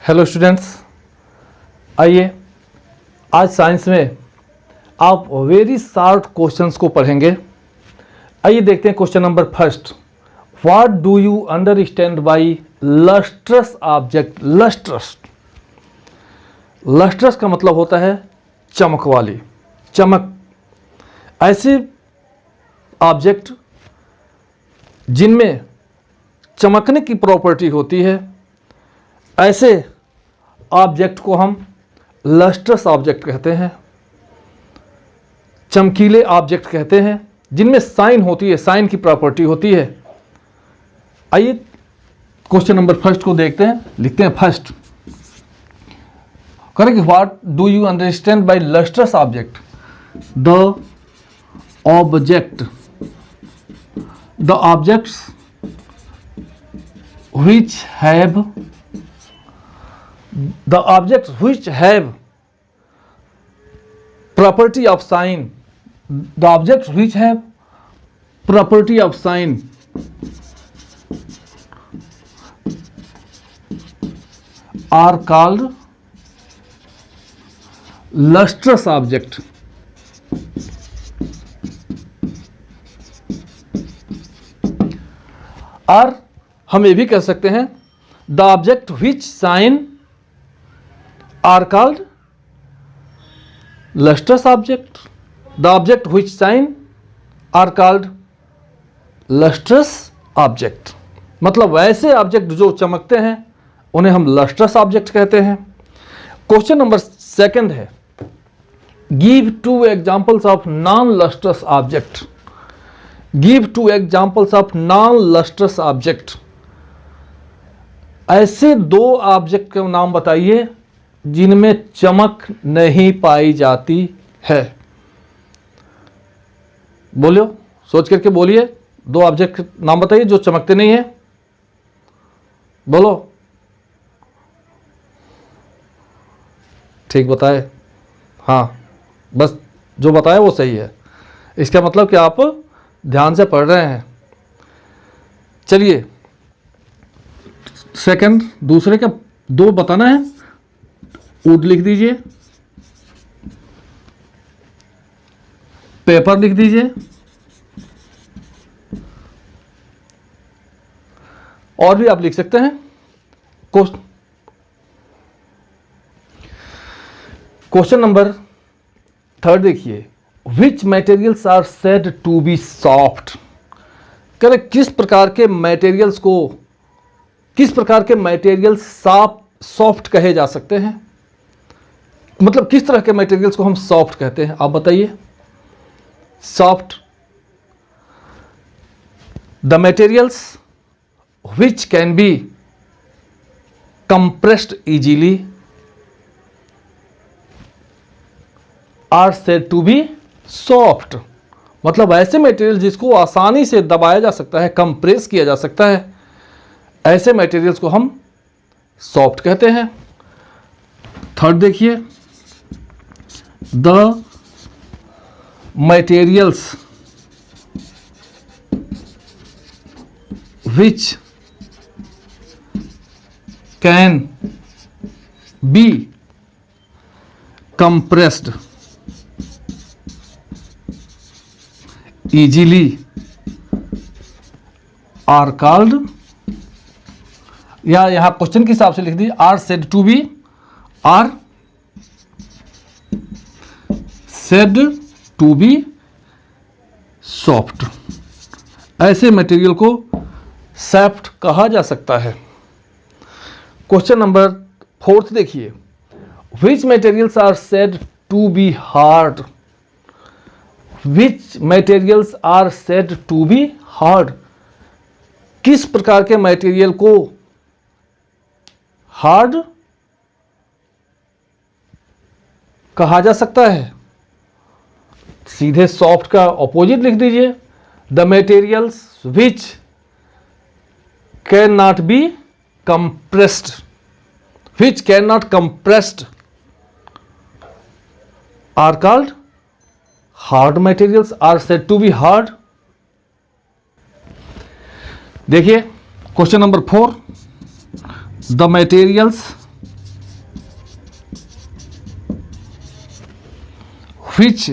Hello students, आइए आज science में आप वेरी शॉर्ट क्वेश्चंस को पढ़ेंगे। आइए देखते हैं question number first. What do you understand by lustrous object? Lustrous का मतलब होता है चमक वाली, चमक। ऐसे ऑब्जेक्ट जिनमें चमकने की प्रॉपर्टी होती है, ऐसे ऑब्जेक्ट को हम लस्ट्रस ऑब्जेक्ट कहते हैं, चमकीले ऑब्जेक्ट कहते हैं, जिनमें साइन होती है, साइन की प्रॉपर्टी होती है। आइए क्वेश्चन नंबर फर्स्ट को देखते हैं। लिखते हैं फर्स्ट, करेंगे what do you understand by lustrous object? The objects which have property of sign, the objects which have property of sign are called lustrous object. और हम ये भी कह सकते हैं the object which shine are called lustrous object. The object which shine are called lustrous object. मतलब ऐसे object जो चमकते हैं उन्हें हम लस्ट्रस ऑब्जेक्ट कहते हैं। क्वेश्चन नंबर सेकंड है, give to examples of non lustrous object. Give to examples of non lustrous object. ऐसे दो ऑब्जेक्ट के नाम बताइए जिनमें चमक नहीं पाई जाती है। बोलियो, सोच करके बोलिए, दो ऑब्जेक्ट नाम बताइए जो चमकते नहीं है। बोलो, ठीक बताए? हाँ, बस जो बताया वो सही है। इसका मतलब कि आप ध्यान से पढ़ रहे हैं। चलिए सेकंड, दूसरे का दो बताना है। वुड लिख दीजिए, पेपर लिख दीजिए, और भी आप लिख सकते हैं। क्वेश्चन नंबर थर्ड देखिए, which materials are said to be soft. करें किस प्रकार के मटेरियल्स सॉफ्ट कहे जा सकते हैं? मतलब किस तरह के मटेरियल्स को हम सॉफ्ट कहते हैं, आप बताइए। Soft, the materials which can be compressed easily are said to be soft. मतलब ऐसे मटेरियल जिसको आसानी से दबाया जा सकता है, कंप्रेस किया जा सकता है, ऐसे मटेरियल्स को हम सॉफ्ट कहते हैं। थर्ड देखिए, the materials which can be compressed easily are called, या यहां क्वेश्चन के हिसाब से लिख दीजिए, are said to be soft. ऐसे मटेरियल को सॉफ्ट कहा जा सकता है। क्वेश्चन नंबर फोर्थ देखिए, which materials are said to be hard. Which materials are said to be hard? किस प्रकार के मटेरियल को हार्ड कहा जा सकता है? सीधे सॉफ्ट का ऑपोजिट लिख दीजिए, the materials which can not be compressed, which can not compressed are called hard materials, are said to be hard. देखिए question number 4, the materials which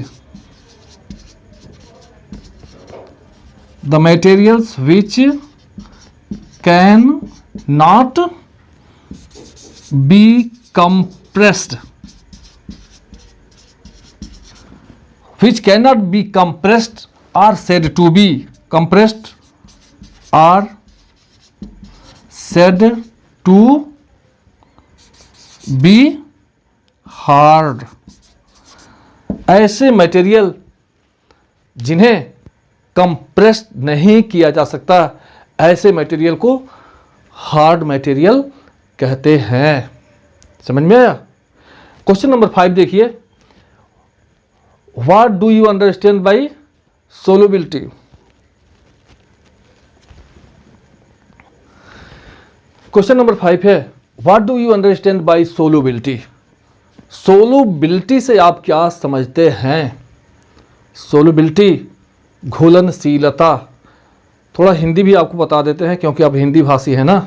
the materials which can not be compressed, which cannot be compressed are said to be compressed, are said to be hard. ऐसे material जिन्हें compress नहीं किया जा सकता, ऐसे material को hard material कहते हैं। समझ में आया? क्वेश्चन नंबर 5 देखिए, what do you understand by solubility? Question number 5 है, what do you understand by solubility? Solubility से आप क्या समझते हैं? सोलुबिलिटी, घुलनशीलता। थोड़ा हिंदी भी आपको बता देते हैं क्योंकि आप हिंदी भाषी है ना।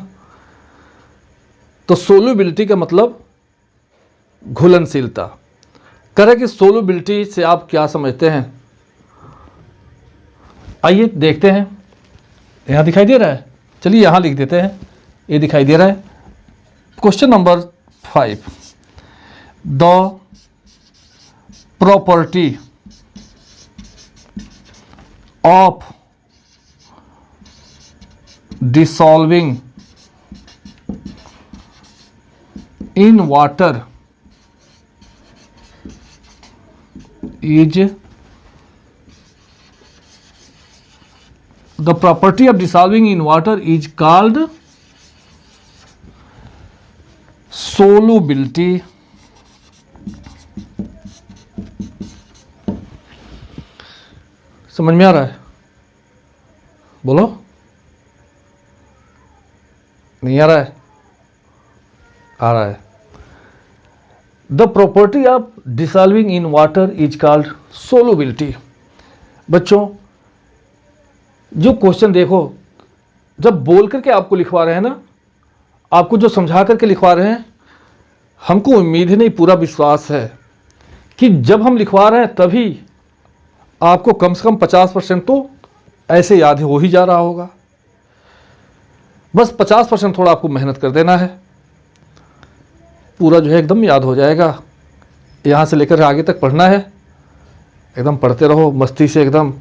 तो सोलुबिलिटी का मतलब घुलनशीलता। कह रहे कि सोलुबिलिटी से आप क्या समझते हैं? आइए देखते हैं। यहाँ दिखाई दे रहा है, चलिए यहाँ लिख देते हैं, ये दिखाई दे रहा है। Question number 5, the property of dissolving in water is, the property of dissolving in water is called solubility. समझ में आ रहा है? बोलो, नहीं आ रहा है? आ रहा है। The property of dissolving in water is called solubility. बच्चों, जो क्वेश्चन देखो, जब बोल करके आपको लिखवा रहे हैं ना, आपको जो समझा करके लिखवा रहे हैं, हमको उम्मीद ही नहीं, पूरा विश्वास है कि जब हम लिखवा रहे हैं तभी आपको कम से कम 50% तो ऐसे याद हो ही जा रहा होगा। बस 50% थोड़ा आपको मेहनत कर देना है, पूरा जो है एकदम याद हो जाएगा। यहाँ से लेकर आगे तक पढ़ना है, एकदम पढ़ते रहो मस्ती से एकदम।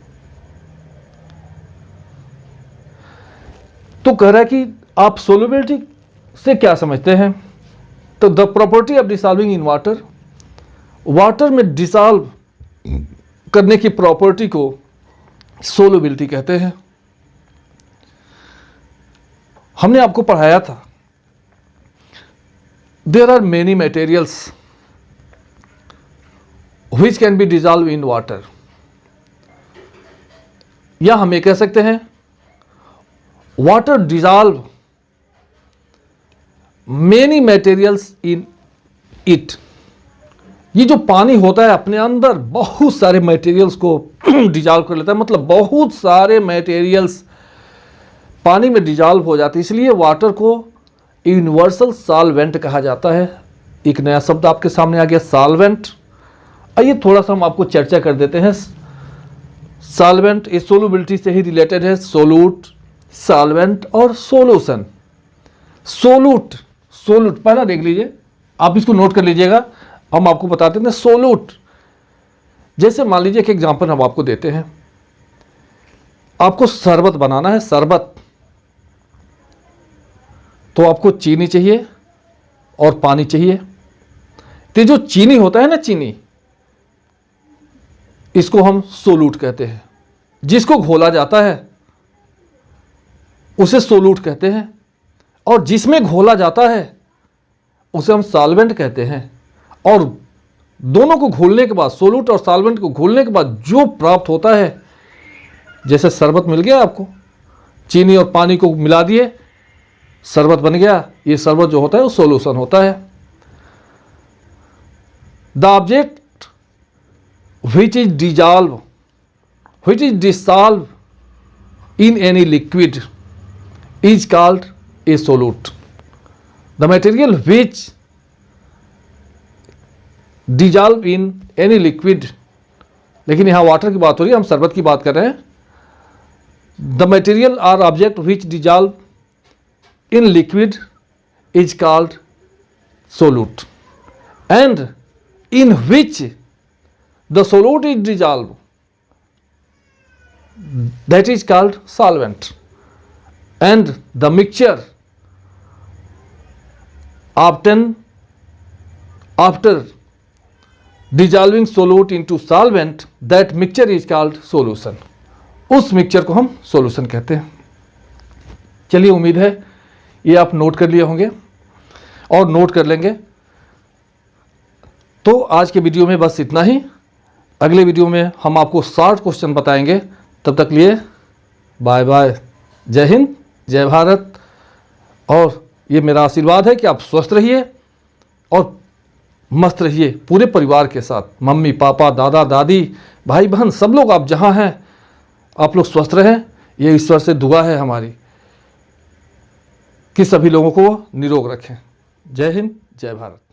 तो कह रहा है कि आप सोलुबिलिटी से क्या समझते हैं? तो the property of dissolving in water, water में डिसॉल्व करने की प्रॉपर्टी को सोलुबिलिटी कहते हैं। हमने आपको पढ़ाया था, there are many materials which can be dissolve in water, या हम ये कह सकते हैं water dissolve many materials in it. ये जो पानी होता है अपने अंदर बहुत सारे मटेरियल्स को डिसॉल्व कर लेता है, मतलब बहुत सारे मटेरियल्स पानी में डिसॉल्व हो जाते हैं, इसलिए वाटर को यूनिवर्सल सॉल्वेंट कहा जाता है। एक नया शब्द आपके सामने आ गया, सॉल्वेंट। आइए थोड़ा सा हम आपको चर्चा कर देते हैं। सॉल्वेंट इस सोलुबिलिटी से ही रिलेटेड है, सोलूट, सॉल्वेंट और सोल्यूशन। सोलूट, सोलूट पहला देख लीजिए, आप इसको नोट कर लीजिएगा, हम आपको बताते हैं सोलूट। जैसे मान लीजिए कि एग्जांपल हम आपको देते हैं, आपको शरबत बनाना है, शरबत, तो आपको चीनी चाहिए और पानी चाहिए। तो जो चीनी होता है ना, चीनी, इसको हम सोलूट कहते हैं। जिसको घोला जाता है उसे सोलूट कहते हैं, और जिसमें घोला जाता है उसे हम सॉल्वेंट कहते हैं। और दोनों को घोलने के बाद, सोलूट और सॉल्वेंट को घोलने के बाद जो प्राप्त होता है, जैसे शरबत मिल गया आपको, चीनी और पानी को मिला दिए, शरबत बन गया। ये शरबत जो होता है वो सोल्यूशन होता है। The object which is dissolved, which is dissolved in any liquid is called a solute. The material which dissolve in any liquid लेकिन यहाँ वाटर की बात हो रही है, हम शरबत की बात कर रहे हैं। The material or object which dissolve in liquid is called solute and in which the solute is dissolve that is called solvent, and the mixture obtained after dissolving solute into solvent, that mixture is called solution. उस mixture को हम solution कहते हैं। चलिए, उम्मीद है ये आप नोट कर लिए होंगे और नोट कर लेंगे। तो आज के वीडियो में बस इतना ही। अगले वीडियो में हम आपको 60 क्वेश्चन बताएंगे। तब तक लिए बाय बाय। जय हिंद, जय भारत। और ये मेरा आशीर्वाद है कि आप स्वस्थ रहिए और मस्त रहिए पूरे परिवार के साथ। मम्मी पापा, दादा दादी, भाई बहन, सब लोग आप जहाँ हैं, आप लोग स्वस्थ रहें। ये ईश्वर से दुआ है हमारी कि सभी लोगों को निरोग रखें। जय हिंद, जय भारत।